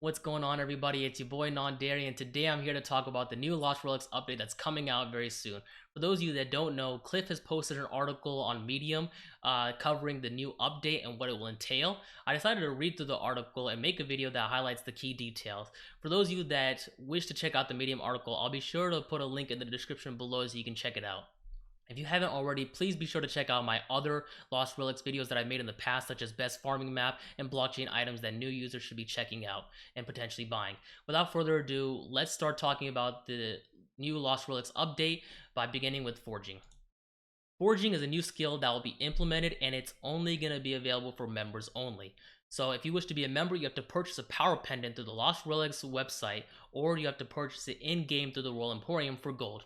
What's going on, everybody? It's your boy Non-Dairy, and today I'm here to talk about the new Lost Relics update that's coming out very soon. For those of you that don't know, Cliff has posted an article on Medium covering the new update and what it will entail. I decided to read through the article and make a video that highlights the key details. For those of you that wish to check out the Medium article, I'll be sure to put a link in the description below so you can check it out. If you haven't already, please be sure to check out my other Lost Relics videos that I've made in the past, such as best farming map and blockchain items that new users should be checking out and potentially buying. Without further ado, let's start talking about the new Lost Relics update by beginning with forging. Forging is a new skill that will be implemented, and it's only going to be available for members only. So if you wish to be a member, you have to purchase a power pendant through the Lost Relics website, or you have to purchase it in-game through the Royal Emporium for gold.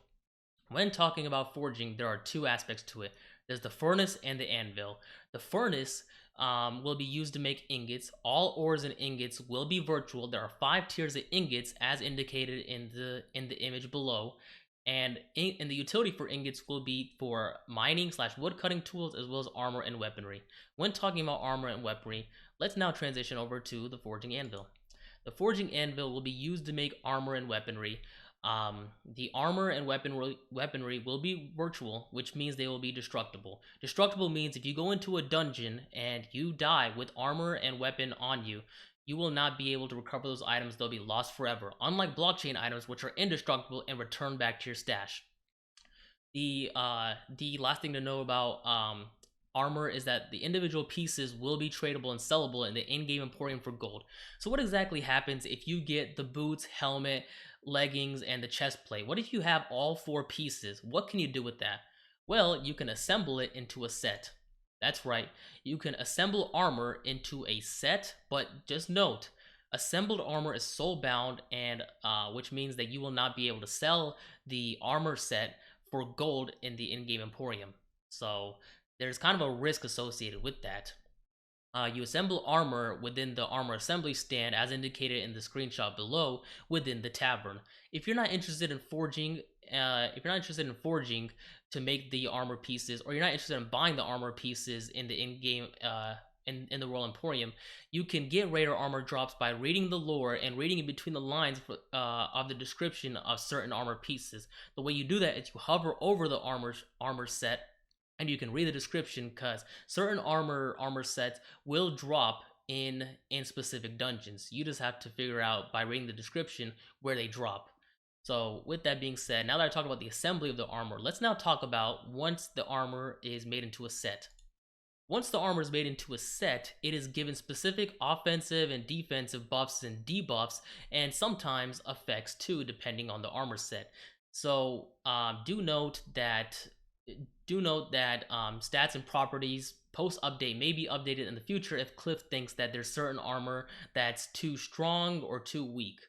When talking about forging, there are two aspects to it. There's the furnace and the anvil. The furnace will be used to make ingots. All ores and ingots will be virtual. There are 5 tiers of ingots as indicated in the image below. And the utility for ingots will be for mining / woodcutting tools, as well as armor and weaponry. When talking about armor and weaponry, let's now transition over to the forging anvil. The forging anvil will be used to make armor and weaponry. The armor and weaponry will be virtual, which means they will be destructible. Destructible means if you go into a dungeon and you die with armor and weapon on you, you will not be able to recover those items. They'll be lost forever, unlike blockchain items, which are indestructible and return back to your stash. The last thing to know about armor is that the individual pieces will be tradable and sellable in the in-game emporium for gold. So what exactly happens if you get the boots, helmet, leggings, and the chest plate? What if you have all 4 pieces? What can you do with that? Well, you can assemble it into a set. That's right, you can assemble armor into a set, but just note, assembled armor is soul bound, and which means that you will not be able to sell the armor set for gold in the in-game emporium. So there's kind of a risk associated with that. You assemble armor within the armor assembly stand as indicated in the screenshot below within the tavern. If you're not interested in forging, to make the armor pieces, or you're not interested in buying the armor pieces in the in-game in the Royal Emporium, you can get raider armor drops by reading the lore and reading in between the lines of the description of certain armor pieces. The way you do that is you hover over the armor set, and you can read the description, because certain armor sets will drop in specific dungeons. You just have to figure out by reading the description where they drop. So with that being said, now that I talked about the assembly of the armor, let's now talk about once the armor is made into a set. Once the armor is made into a set, it is given specific offensive and defensive buffs and debuffs, and sometimes effects too, depending on the armor set. So do note that stats and properties post update may be updated in the future if Cliff thinks that there's certain armor that's too strong or too weak.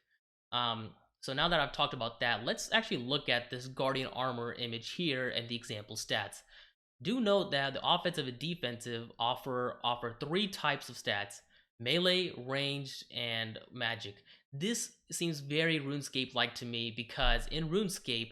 So now that I've talked about that, let's actually look at this Guardian armor image here and the example stats. Do note that the offensive and defensive offer 3 types of stats: melee, ranged, and magic. This seems very RuneScape-like to me, because in RuneScape,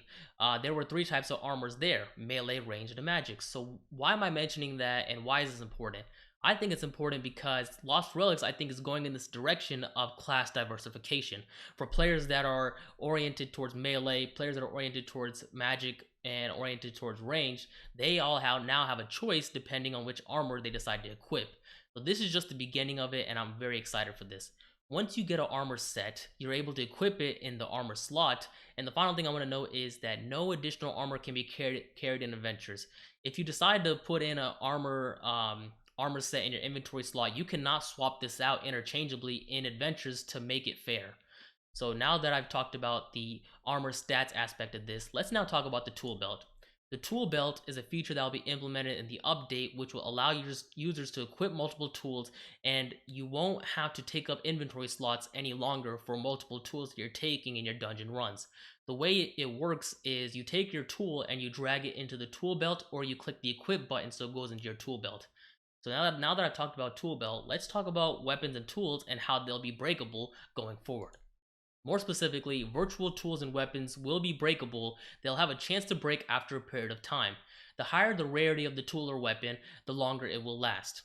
there were 3 types of armors there: melee, ranged, and magic. So why am I mentioning that, and why is this important? I think it's important because Lost Relics, I think, is going in this direction of class diversification. For players that are oriented towards melee, players that are oriented towards magic, and oriented towards range, they all now have a choice depending on which armor they decide to equip. So this is just the beginning of it, and I'm very excited for this. Once you get an armor set, you're able to equip it in the armor slot, and the final thing I want to note is that no additional armor can be carried in adventures. If you decide to put in an armor set in your inventory slot, you cannot swap this out interchangeably in adventures to make it fair. So now that I've talked about the armor stats aspect of this, let's now talk about the tool belt. The tool belt is a feature that will be implemented in the update, which will allow users to equip multiple tools, and you won't have to take up inventory slots any longer for multiple tools that you're taking in your dungeon runs. The way it works is you take your tool and you drag it into the tool belt, or you click the equip button so it goes into your tool belt. So now that I've talked about tool belt, let's talk about weapons and tools and how they'll be breakable going forward. More specifically, virtual tools and weapons will be breakable. They'll have a chance to break after a period of time. The higher the rarity of the tool or weapon, the longer it will last.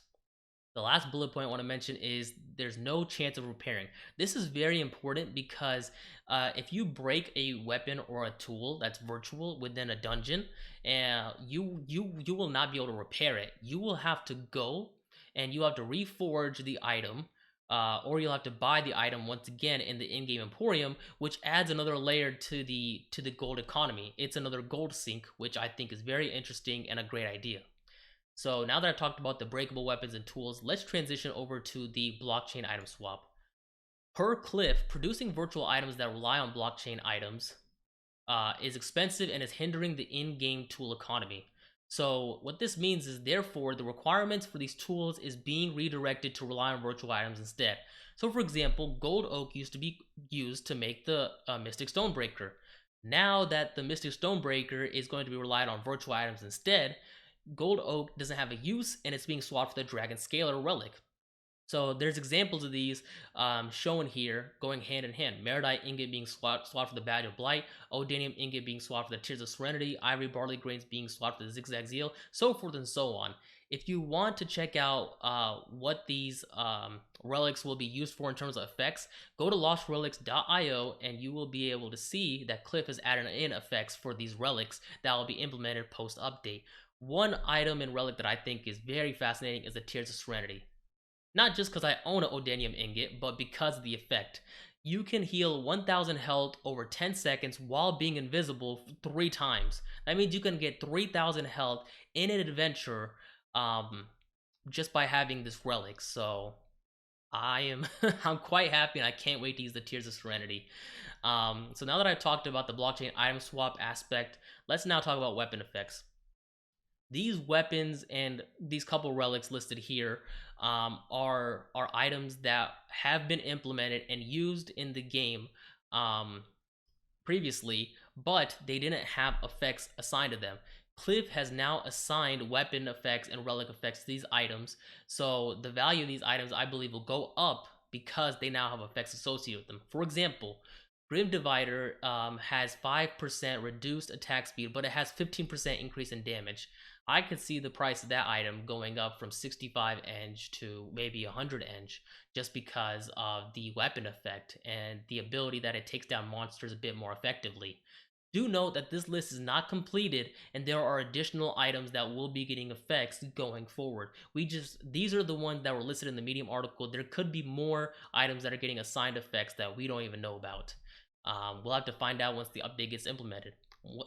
The last bullet point I want to mention is there's no chance of repairing. This is very important because if you break a weapon or a tool that's virtual within a dungeon, you will not be able to repair it. You will have to go and you have to reforge the item, or you'll have to buy the item once again in the in-game emporium, which adds another layer to the gold economy. It's another gold sink, which I think is very interesting and a great idea. So now that I've talked about the breakable weapons and tools, let's transition over to the blockchain item swap. Per Cliff, producing virtual items that rely on blockchain items is expensive and is hindering the in-game tool economy. So what this means is therefore the requirements for these tools is being redirected to rely on virtual items instead. So for example, gold oak used to be used to make the Mystic Stonebreaker. Now that the Mystic Stonebreaker is going to be relied on virtual items instead, gold oak doesn't have a use and it's being swapped for the dragon scalar relic. So there's examples of these shown here going hand in hand. Meridite ingot being swapped for the Badge of Blight, Odanium ingot being swapped for the Tears of Serenity, Ivory barley grains being swapped for the Zigzag Zeal, so forth and so on. If you want to check out what these relics will be used for in terms of effects, go to lostrelics.io and you will be able to see that Cliff has added in effects for these relics that will be implemented post update. One item in relic that I think is very fascinating is the Tears of Serenity. Not just because I own an Odanium ingot, but because of the effect. You can heal 1000 health over 10 seconds while being invisible 3 times. That means you can get 3000 health in an adventure just by having this relic. So I'm quite happy and I can't wait to use the Tears of Serenity. So now that I've talked about the blockchain item swap aspect, let's now talk about weapon effects. These weapons and these couple relics listed here are items that have been implemented and used in the game um, previously, but they didn't have effects assigned to them. Cliff has now assigned weapon effects and relic effects to these items, so the value of these items I believe will go up because they now have effects associated with them. For example, Grim Divider has 5% reduced attack speed, but it has 15% increase in damage. I could see the price of that item going up from 65 eng to maybe 100 eng just because of the weapon effect and the ability that it takes down monsters a bit more effectively. Do note that this list is not completed and there are additional items that will be getting effects going forward. These are the ones that were listed in the Medium article. There could be more items that are getting assigned effects that we don't even know about. We'll have to find out once the update gets implemented.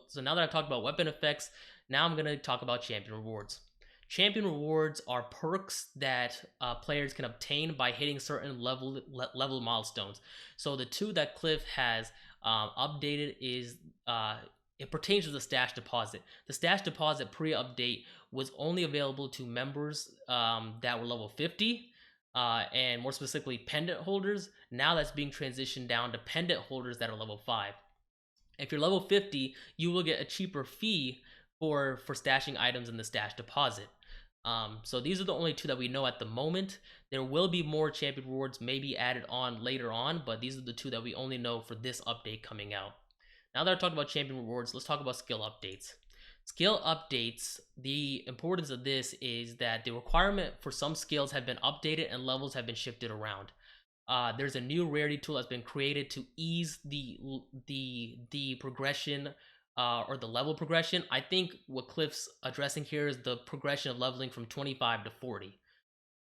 So now that I've talked about weapon effects, now I'm going to talk about champion rewards. Champion rewards are perks that players can obtain by hitting certain level milestones. So the two that Cliff has updated is it pertains to the stash deposit. The stash deposit pre-update was only available to members that were level 50. And more specifically, pendant holders. Now that's being transitioned down to pendant holders that are level 5. If you're level 50, you will get a cheaper fee for stashing items in the stash deposit. So these are the only two that we know at the moment. There will be more champion rewards maybe added on later on, but these are the two that we only know for this update coming out. Now that I've talked about champion rewards, let's talk about skill updates. Skill updates, the importance of this is that the requirement for some skills have been updated and levels have been shifted around. There's a new rarity tool that's been created to ease the progression or the level progression. I think what Cliff's addressing here is the progression of leveling from 25 to 40.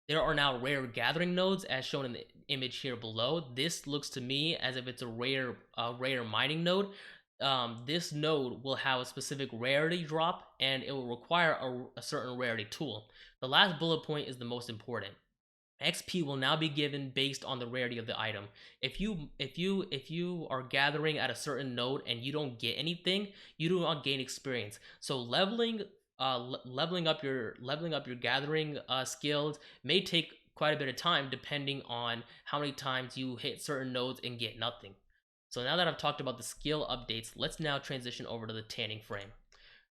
There are now rare gathering nodes as shown in the image here below. This looks to me as if it's a rare mining node. This node will have a specific rarity drop and it will require a certain rarity tool. The last bullet point is the most important. XP will now be given based on the rarity of the item. If you are gathering at a certain node and you don't get anything, you do not gain experience. So leveling up your gathering skills may take quite a bit of time depending on how many times you hit certain nodes and get nothing. So now that I've talked about the skill updates, let's now transition over to the tanning frame.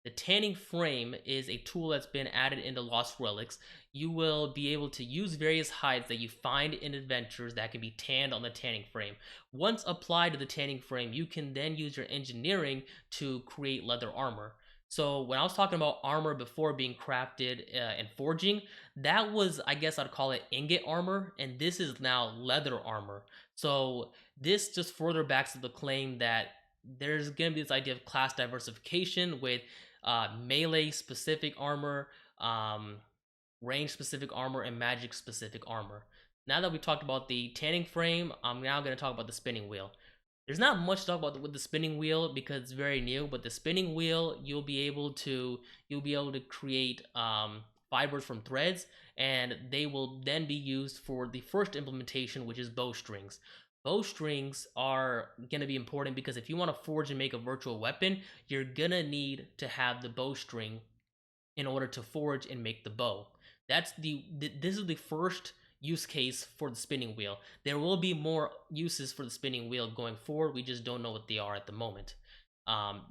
The tanning frame is a tool that's been added into Lost Relics. You will be able to use various hides that you find in adventures that can be tanned on the tanning frame. Once applied to the tanning frame, you can then use your engineering to create leather armor. So when I was talking about armor before being crafted and forging, that was, I guess I'd call it ingot armor, and this is now leather armor. So this just further backs up the claim that there's going to be this idea of class diversification with melee specific armor, um, range specific armor, and magic specific armor. Now that we talked about the tanning frame, I'm now going to talk about the spinning wheel. There's not much to talk about with the spinning wheel because it's very new, but the spinning wheel you'll be able to create fibers from threads, and they will then be used for the first implementation, which is bowstrings. Bowstrings are going to be important because if you want to forge and make a virtual weapon, you're going to need to have the bowstring in order to forge and make the bow. This is the first use case for the spinning wheel. There will be more uses for the spinning wheel going forward. We just don't know what they are at the moment.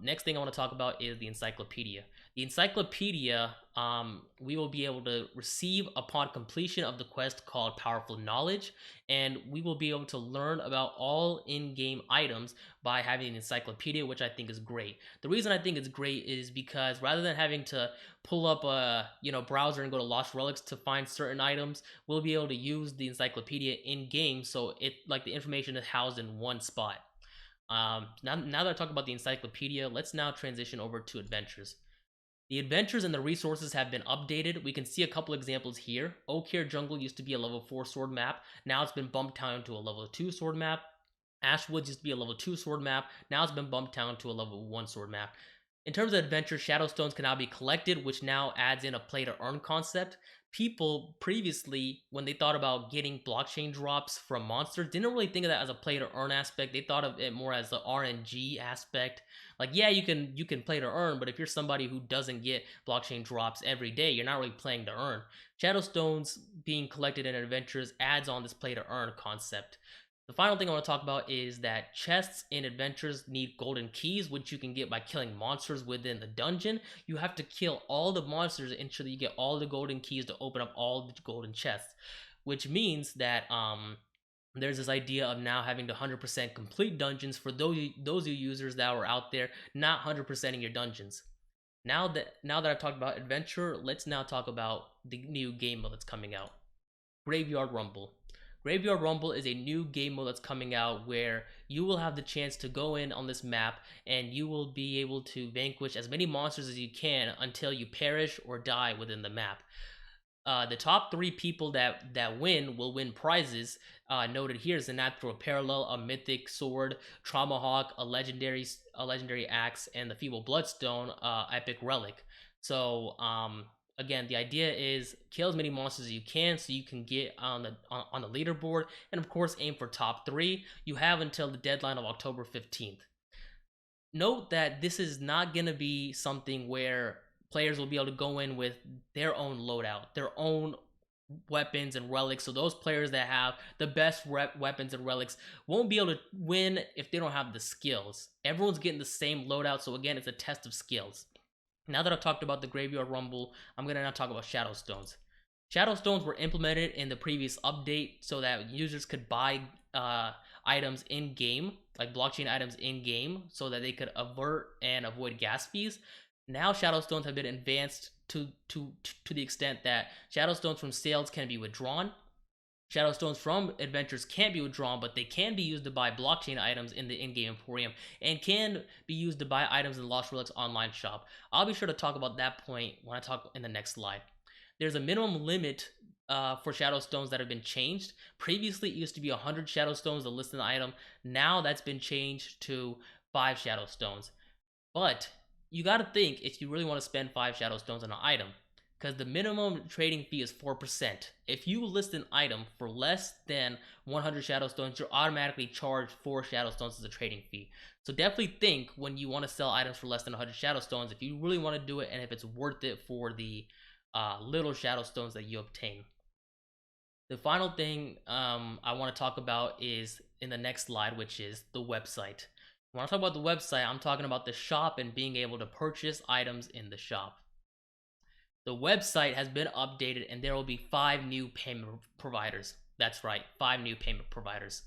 Next thing I want to talk about is the encyclopedia. The encyclopedia we will be able to receive upon completion of the quest called Powerful Knowledge, and we will be able to learn about all in-game items by having an encyclopedia, which I think is great. The reason I think it's great is because rather than having to pull up a browser and go to Lost Relics to find certain items, we'll be able to use the encyclopedia in game, so the information is housed in one spot. Now that I talk about the encyclopedia, let's now transition over to adventures. The adventures and the resources have been updated. We can see a couple examples here. Oakhere Jungle used to be a level 4 sword map. Now it's been bumped down to a level 2 sword map. Ashwoods used to be a level 2 sword map. Now it's been bumped down to a level 1 sword map. In terms of adventure, Shadowstones can now be collected, which now adds in a play to earn concept. People previously, when they thought about getting blockchain drops from monsters, didn't really think of that as a play to earn aspect. They thought of it more as the RNG aspect. Like, yeah, you can play to earn, but if you're somebody who doesn't get blockchain drops every day, you're not really playing to earn. Shadowstones being collected in adventures adds on this play to earn concept. The final thing I want to talk about is that chests in adventures need golden keys, which you can get by killing monsters within the dungeon. You have to kill all the monsters and ensure that you get all the golden keys to open up all the golden chests, which means that there's this idea of now having to 100% complete dungeons for those users that were out there not 100%ing your dungeons. Now that I've talked about adventure, let's now talk about the new game mode that's coming out. Graveyard Rumble. Graveyard Rumble is a new game mode that's coming out where you will have the chance to go in on this map and you will be able to vanquish as many monsters as you can until you perish or die within the map. The top 3 people that win will win prizes. Noted here is the Natural Parallel, a mythic sword, Traumahawk, a legendary axe, and the Feeble Bloodstone, epic relic. So again, the idea is kill as many monsters as you can so you can get on the leaderboard, and of course aim for top 3. You have until the deadline of October 15th. Note that this is not going to be something where players will be able to go in with their own loadout, their own weapons and relics. So those players that have the best weapons and relics won't be able to win if they don't have the skills. Everyone's getting the same loadout, so again, it's a test of skills. Now that I've talked about the Graveyard Rumble, I'm going to now talk about Shadowstones. Shadowstones were implemented in the previous update so that users could buy items in game, like blockchain items in game, so that they could avert and avoid gas fees. Now Shadowstones have been advanced to the extent that Shadowstones from sales can be withdrawn. Shadowstones from adventures can't be withdrawn, but they can be used to buy blockchain items in the in-game Emporium and can be used to buy items in the Lost Relics online shop. I'll be sure to talk about that point when I talk in the next slide. There's a minimum limit for Shadowstones that have been changed. Previously, it used to be 100 Shadowstones to list an item. Now that's been changed to 5 Shadowstones. But you got to think if you really want to spend 5 Shadowstones on an item, because the minimum trading fee is 4%. If you list an item for less than 100 Shadowstones, you're automatically charged 4 Shadowstones as a trading fee. So definitely think when you want to sell items for less than 100 Shadowstones, if you really want to do it and if it's worth it for the little Shadowstones that you obtain. The final thing I want to talk about is in the next slide, which is the website. When I talk about the website, I'm talking about the shop and being able to purchase items in the shop. The website has been updated and there will be 5 new payment providers. That's right, 5 new payment providers.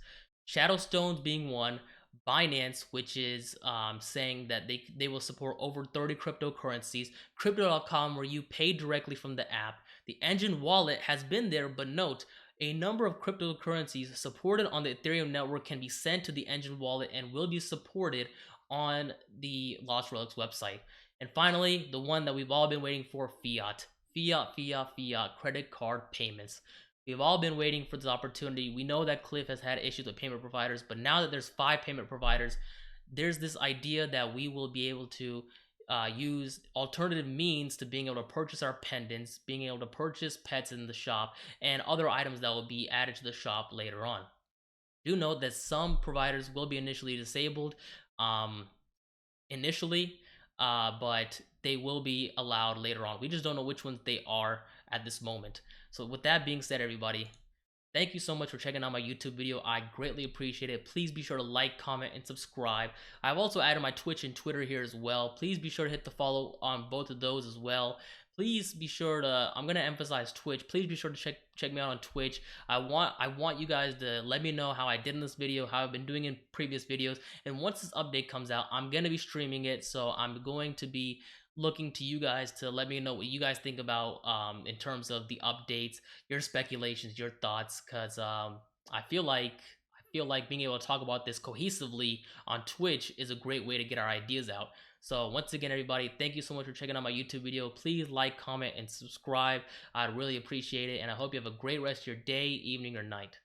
Shadowstones being one, Binance, which is saying that they will support over 30 cryptocurrencies, Crypto.com, where you pay directly from the app. The Engine wallet has been there, but note, a number of cryptocurrencies supported on the Ethereum network can be sent to the Engine wallet and will be supported on the Lost Relics website. And finally, the one that we've all been waiting for, fiat. Fiat, credit card payments. We've all been waiting for this opportunity. We know that Cliff has had issues with payment providers, but now that there's 5 payment providers, there's this idea that we will be able to use alternative means to being able to purchase our pendants, being able to purchase pets in the shop, and other items that will be added to the shop later on. Do note that some providers will be initially disabled initially, but they will be allowed later on. We just don't know which ones they are at this moment. So with that being said, everybody, thank you so much for checking out my YouTube video. I greatly appreciate it. Please be sure to like, comment, and subscribe. I've also added my Twitch and Twitter here as well. Please be sure to hit the follow on both of those as well. Please be sure to, I'm gonna emphasize Twitch. Please be sure to check me out on Twitch. I want you guys to let me know how I did in this video, how I've been doing in previous videos. And once this update comes out, I'm gonna be streaming it. So I'm going to be looking to you guys to let me know what you guys think about in terms of the updates, your speculations, your thoughts, because I feel like being able to talk about this cohesively on Twitch is a great way to get our ideas out. So once again, everybody, thank you so much for checking out my YouTube video. Please like, comment, and subscribe. I'd really appreciate it, and I hope you have a great rest of your day, evening, or night.